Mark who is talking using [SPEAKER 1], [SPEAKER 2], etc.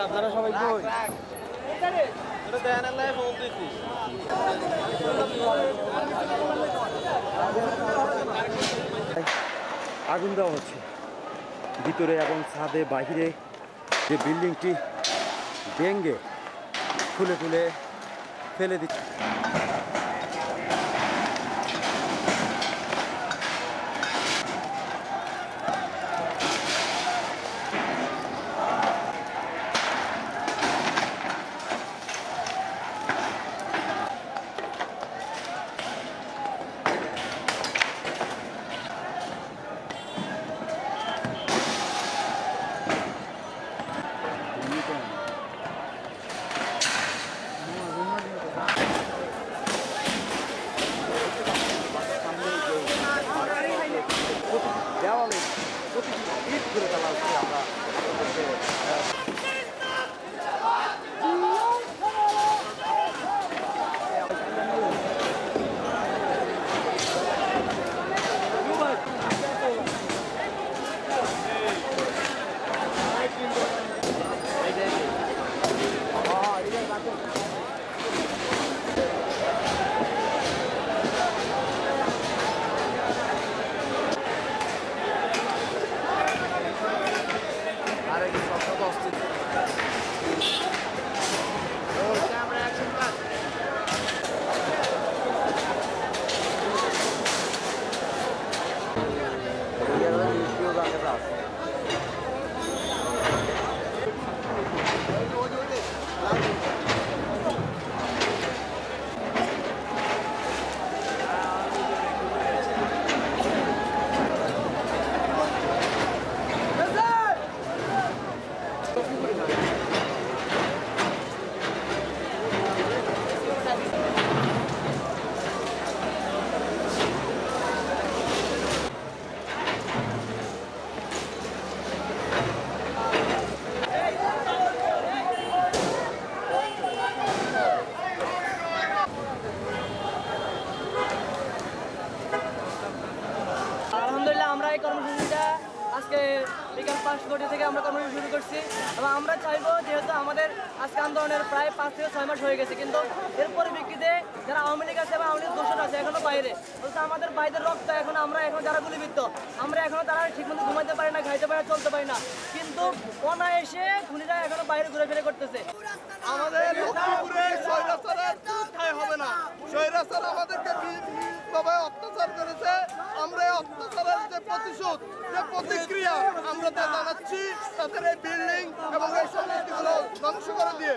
[SPEAKER 1] আপনারা সবাই কই? আগুন দেওয়া হচ্ছে ভিতরে এবং ছাদে বাহিরে, যে বিল্ডিংটি ভেঙে খুলে খুলে ফেলে দিচ্ছে। দেওয়ালে প্রতিটি ইট করে ফেলা হচ্ছে। আমরা
[SPEAKER 2] আমরা এই কর্মসূচিটা আজকে বিকাল 5:00 থেকে আমরা কর্মসূচি শুরু করছি এবং আমরা চাইবো, যেহেতু আমাদের আজকে আন্দোলনের প্রায় 5 থেকে 6 মাস হয়ে গেছে, কিন্তু এর পরিপ্রেক্ষিতে যারা আওয়ামী লীগ আছে এবং আওয়ামী লীগ দোষর আছে এখনো বাইরে, বলতে আমাদের বাইরের রক্ত এখন আমরা এখন যারা গুলিবিদ্ধ, আমরা এখনো তারা ঠিকমতো ঘুমাইতে পারি না, খাইতে পারি না, চলতে পারি না, কিন্তু অনায়াসে খুনিরা এখনো বাইরে ঘুরে ফিরে করতেছে।
[SPEAKER 3] আমাদের লক্ষ্মীপুরে স্বৈরাচারের ঠাঁই হবে না। স্বৈরাচার আমাদেরকে বিভিন্নভাবে অত্যাচার করেছে। আমরা এই অত্যাচারের যে প্রতিশোধ, যে প্রতিক্রিয়া আমরা তা জানাচ্ছি তাদের এই বিল্ডিং এবং এই সম্পত্তিগুলো ধ্বংস করে দিয়ে